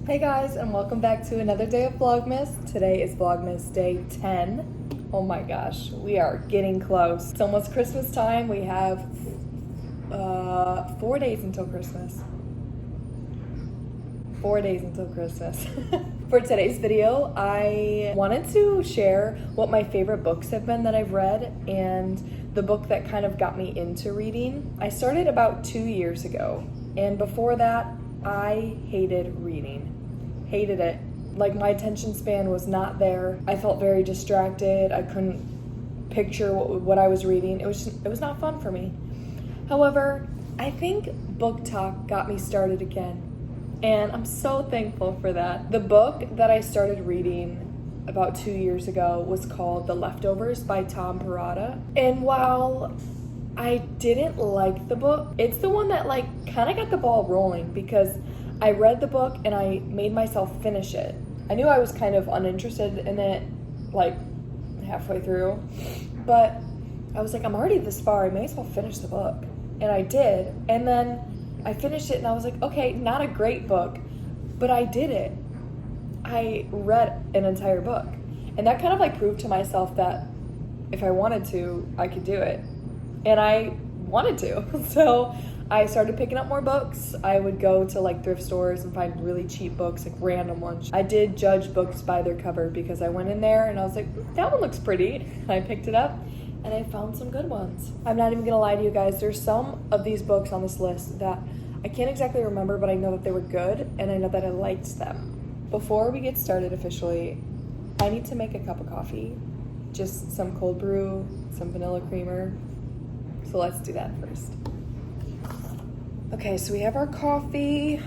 Hey guys, and welcome back to another day of Vlogmas. Today is Vlogmas day 10. Oh my gosh, we are getting close. It's almost Christmas time. We have 4 days until Christmas. 4 days until Christmas. For today's video, I wanted to share what my favorite books have been that I've read and the book that kind of got me into reading. I started about 2 years ago, and before that, I hated reading. Hated it. Like, my attention span was not there. I felt very distracted. I couldn't picture what I was reading. It was not fun for me. However, I think book talk got me started again, and I'm so thankful for that. The book that I started reading about 2 years ago was called The Leftovers by Perrotta. And while I didn't like the book, it's the one that like kind of got the ball rolling because I read the book and I made myself finish it. I knew I was kind of uninterested in it like halfway through, but I was like, I'm already this far, I may as well finish the book. And I did. And then I finished it and I was like, okay, not a great book, but I did it. I read an entire book. And that kind of like proved to myself that if I wanted to, I could do it. And I wanted to. So I started picking up more books. I would go to like thrift stores and find really cheap books, like random ones. I did judge books by their cover because I went in there and I was like, that one looks pretty. And I picked it up and I found some good ones. I'm not even gonna lie to you guys. There's some of these books on this list that I can't exactly remember, but I know that they were good and I know that I liked them. Before we get started officially, I need to make a cup of coffee. Just some cold brew, some vanilla creamer. So let's do that first. Okay, so we have our coffee,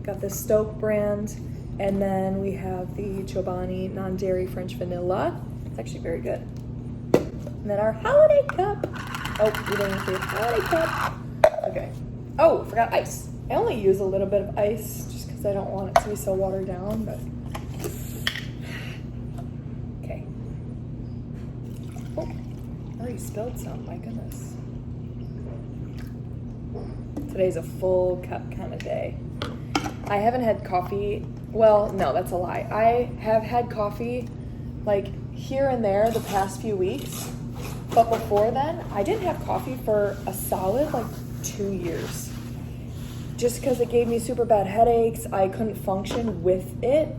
got the Stoke brand, and then we have the Chobani non-dairy French vanilla. It's actually very good. And then our holiday cup. Oh, we didn't see a holiday cup. Okay. Oh, forgot ice. I only use a little bit of ice just because I don't want it to be so watered down, but. Okay. Oh, I already spilled some, my goodness. Today's a full cup kind of day. I haven't had coffee. Well, no, that's a lie. I have had coffee like here and there the past few weeks. But before then, I didn't have coffee for a solid like 2 years. Just because it gave me super bad headaches. I couldn't function with it.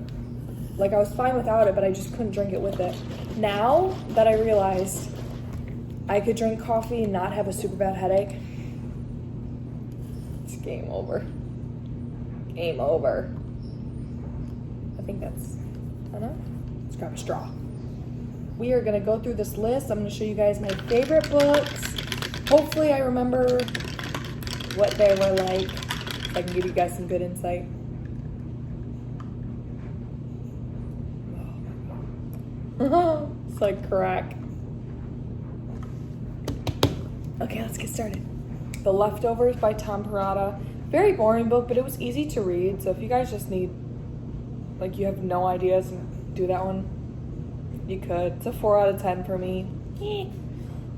Like, I was fine without it, but I just couldn't drink it with it. Now that I realized I could drink coffee and not have a super bad headache, game over. Game over. I think that's enough. Let's grab a straw. We are going to go through this list. I'm going to show you guys my favorite books. Hopefully I remember what they were like so I can give you guys some good insight. It's like crack. Okay, let's get started. The Leftovers by Perrotta. Very boring book, but it was easy to read. So if you guys just need, like, you have no ideas and do that one, you could. It's a 4 out of 10 for me.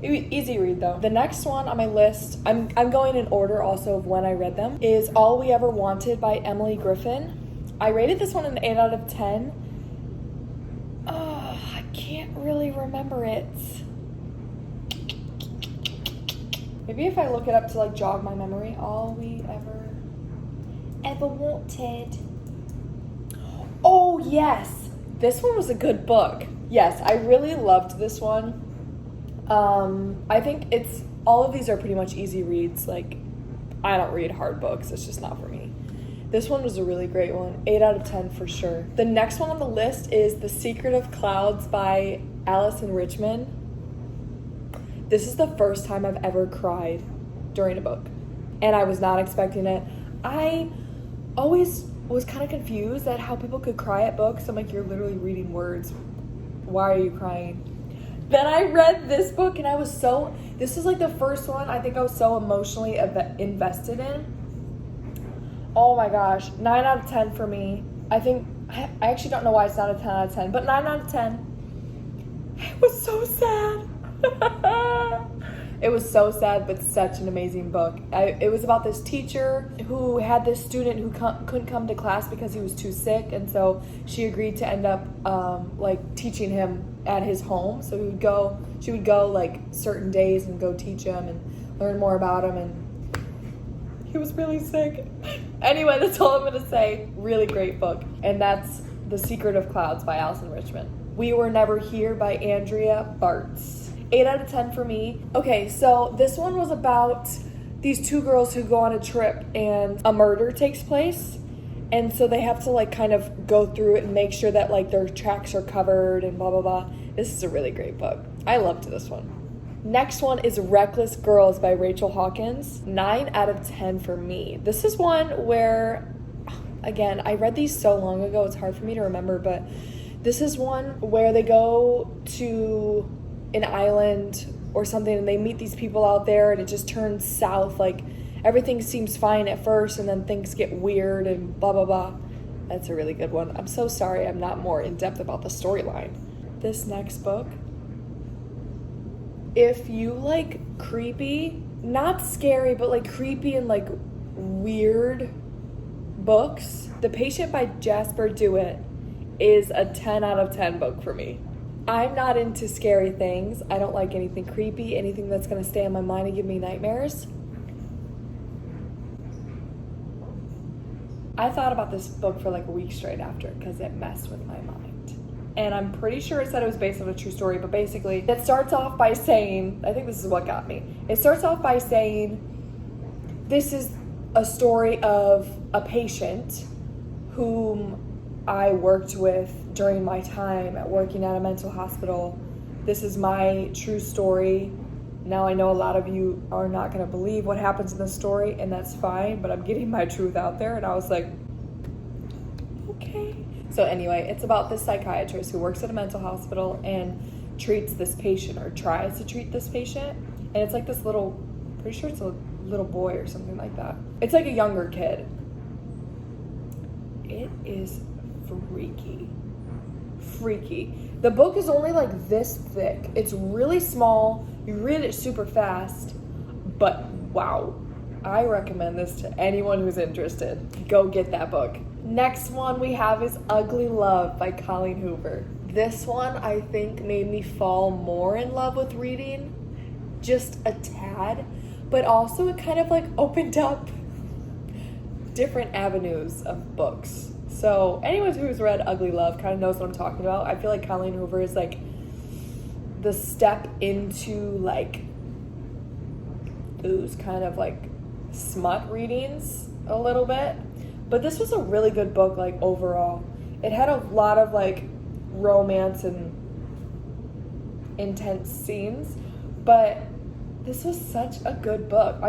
Easy read though. The next one on my list, I'm going in order also of when I read them, is All We Ever Wanted by Emily Griffin. I rated this one an 8 out of 10. Oh, I can't really remember it. Maybe if I look it up to like jog my memory. All We Ever Wanted. Oh yes, this one was a good book. Yes, I really loved this one. I think it's, all of these are pretty much easy reads. Like, I don't read hard books. It's just not for me. This one was a really great one. 8 out of 10 for sure. The next one on the list is The Secret of Clouds by Alyson Richman. This is the first time I've ever cried during a book, and I was not expecting it. I always was kind of confused at how people could cry at books. I'm like, you're literally reading words. Why are you crying? Then I read this book, and this is like the first one I think I was so emotionally invested in. Oh my gosh, 9 out of 10 for me. I actually don't know why it's not a 10 out of 10, but 9 out of 10. It was so sad. It was so sad, but such an amazing book. It was about this teacher who had this student who couldn't come to class because he was too sick, and so she agreed to end up like teaching him at his home. So she would go like certain days and go teach him and learn more about him, and he was really sick. Anyway, that's all I'm gonna say. Really great book, and that's The Secret of Clouds by Alyson Richman. We Were Never Here by Andrea Bartz. 8 out of 10 for me. Okay, so this one was about these two girls who go on a trip and a murder takes place. And so they have to like kind of go through it and make sure that like their tracks are covered and blah, blah, blah. This is a really great book. I loved this one. Next one is Reckless Girls by Rachel Hawkins. 9 out of 10 for me. This is one where, again, I read these so long ago, it's hard for me to remember, but this is one where they go to an island or something and they meet these people out there and it just turns south. Like everything seems fine at first and then things get weird and blah, blah, blah. That's a really good one. I'm so sorry I'm not more in depth about the storyline. This next book, if you like creepy, not scary, but like creepy and like weird books, The Patient by Jasper Dewitt is a 10 out of 10 book for me. I'm not into scary things. I don't like anything creepy, anything that's going to stay in my mind and give me nightmares. I thought about this book for like a week straight after because it messed with my mind. And I'm pretty sure it said it was based on a true story, but basically it starts off by saying, I think this is what got me. It starts off by saying, this is a story of a patient whom I worked with during my time at working at a mental hospital. This is my true story. Now I know a lot of you are not going to believe what happens in the story, and that's fine, but I'm getting my truth out there. And I was like, okay. So anyway, it's about this psychiatrist who works at a mental hospital and treats this patient, or tries to treat this patient. And it's like this little, pretty sure it's a little boy or something like that. It's like a younger kid. It is freaky. The book is only like this thick. It's really small. You read it super fast, but wow, I recommend this to anyone who's interested. Go get that book. Next one we have is Ugly Love by Colleen Hoover. This one I think made me fall more in love with reading, just a tad, but also it kind of like opened up different avenues of books. So anyone who's read Ugly Love kind of knows what I'm talking about. I feel like Colleen Hoover is like the step into like those kind of like smut readings a little bit. But this was a really good book, like overall. It had a lot of like romance and intense scenes, but this was such a good book.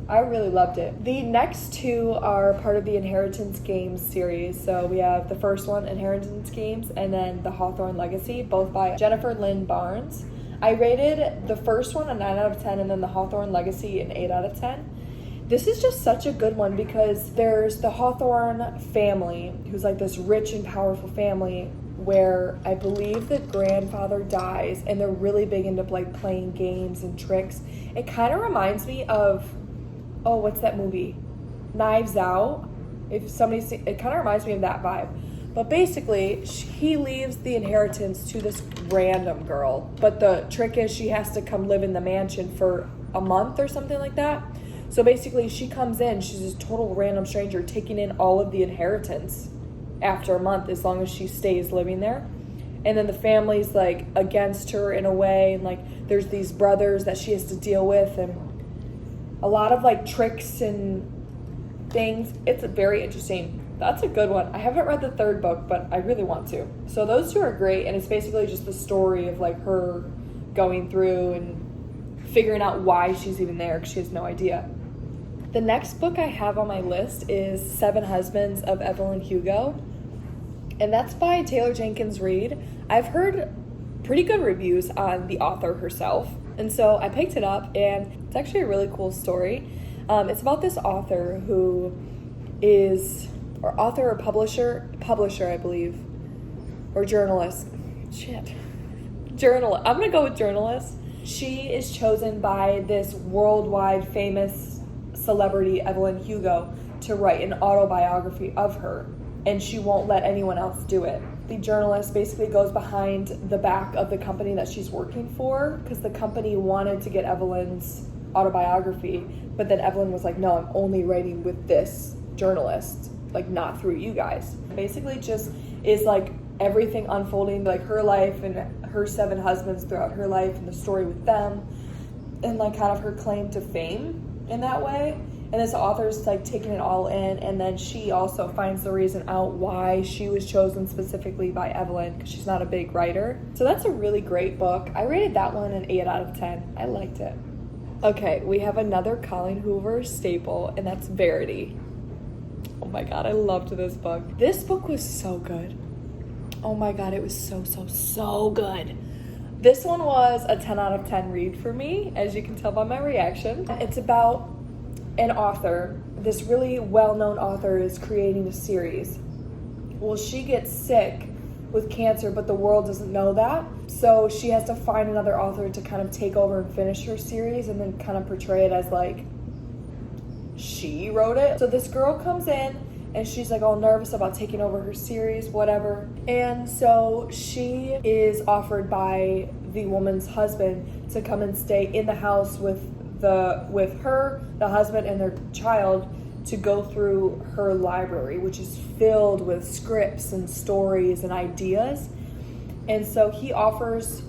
I really loved it. The next two are part of the Inheritance Games series. So we have the first one, Inheritance Games, and then the Hawthorne Legacy, both by Jennifer Lynn Barnes. I rated the first one a 9 out of 10 and then the Hawthorne Legacy an 8 out of 10. This is just such a good one because there's the Hawthorne family, who's like this rich and powerful family where I believe the grandfather dies and they're really big into like playing games and tricks. It kind of reminds me of, oh, what's that movie? Knives Out. It kind of reminds me of that vibe. But basically, he leaves the inheritance to this random girl. But the trick is she has to come live in the mansion for a month or something like that. So basically, she comes in, she's this total random stranger taking in all of the inheritance after a month, as long as she stays living there. And then the family's like against her in a way, and like there's these brothers that she has to deal with, and a lot of like tricks and things. It's very interesting. That's a good one. I haven't read the third book, but I really want to. So those two are great, and it's basically just the story of like her going through and figuring out why she's even there, because she has no idea. The next book I have on my list is 7 Husbands of Evelyn Hugo, and that's by Taylor Jenkins Reid. I've heard pretty good reviews on the author herself, and so I picked it up, and it's actually a really cool story. It's about this author who is, or author or publisher, I believe, or journalist. I'm gonna go with journalist. she is chosen by this worldwide famous celebrity, Evelyn Hugo, to write an autobiography of her, and she won't let anyone else do it. The journalist basically goes behind the back of the company that she's working for, because the company wanted to get Evelyn's autobiography, but then Evelyn was like, no, I'm only writing with this journalist, like not through you guys. Basically just is like everything unfolding, like her life and her 7 husbands throughout her life and the story with them, and like kind of her claim to fame in that way. And this author's like taking it all in, and then she also finds the reason out why she was chosen specifically by Evelyn, because she's not a big writer. So that's a really great book. I rated that one an 8 out of 10. I liked it. Okay, we have another Colleen Hoover staple, and that's Verity. Oh my god, I loved this book. This book was so good. Oh my god, it was so good. This one was a 10 out of 10 read for me, as you can tell by my reaction. It's about an author. This really well-known author is creating a series. Well, she gets sick with cancer, but the world doesn't know that. So she has to find another author to kind of take over and finish her series, and then kind of portray it as like she wrote it. So this girl comes in and she's like all nervous about taking over her series, whatever. And so she is offered by the woman's husband to come and stay in the house with her, the husband, and their child, to go through her library, which is filled with scripts and stories and ideas. And so he offers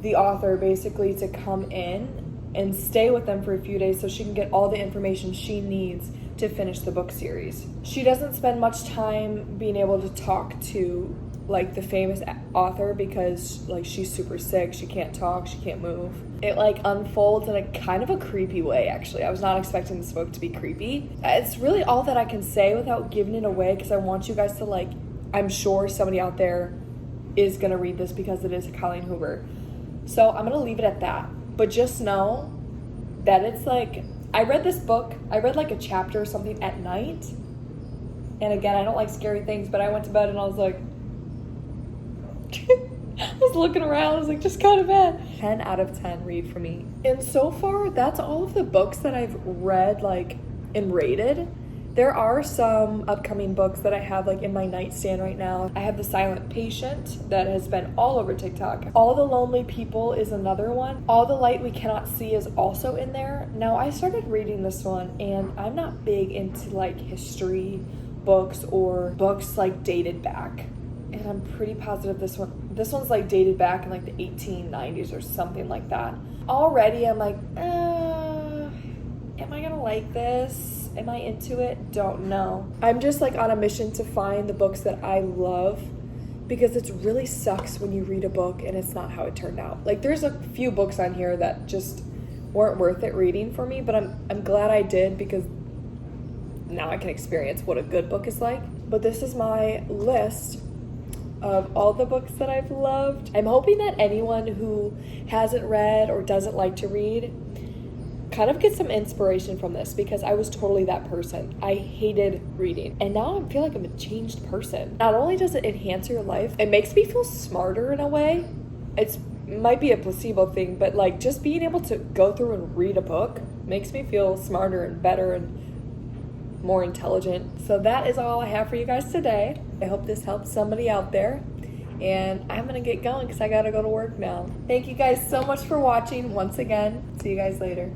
the author basically to come in and stay with them for a few days so she can get all the information she needs to finish the book series. She doesn't spend much time being able to talk to like the famous author, because like she's super sick, she can't talk, she can't move. It like unfolds in a kind of a creepy way, actually. I was not expecting this book to be creepy. It's really all that I can say without giving it away, because I want you guys to like, I'm sure somebody out there is gonna read this because it is Colleen Hoover. So I'm gonna leave it at that. But just know that it's like, I read this book, I read like a chapter or something at night. And again, I don't like scary things, but I went to bed and I was like, I was looking around, I was like, just go to bed. 10 out of 10 read for me. And so far, that's all of the books that I've read, like, and rated. There are some upcoming books that I have, like, in my nightstand right now. I have The Silent Patient that has been all over TikTok. All the Lonely People is another one. All the Light We Cannot See is also in there. Now, I started reading this one, and I'm not big into, like, history books or books, like, dated back. And I'm pretty positive this one's like dated back in like the 1890s or something like that. Already I'm like, am I gonna like this? Am I into it? Don't know. I'm just like on a mission to find the books that I love, because it really sucks when you read a book and it's not how it turned out. Like there's a few books on here that just weren't worth it reading for me, but I'm glad I did, because now I can experience what a good book is like. But this is my list of all the books that I've loved. I'm hoping that anyone who hasn't read or doesn't like to read kind of get some inspiration from this, because I was totally that person. I hated reading, and now I feel like I'm a changed person. Not only does it enhance your life, it makes me feel smarter in a way. It might be a placebo thing, but like just being able to go through and read a book makes me feel smarter and better and more intelligent. So that is all I have for you guys today. I hope this helps somebody out there, and I'm gonna get going because I gotta go to work now. Thank you guys so much for watching once again. See you guys later.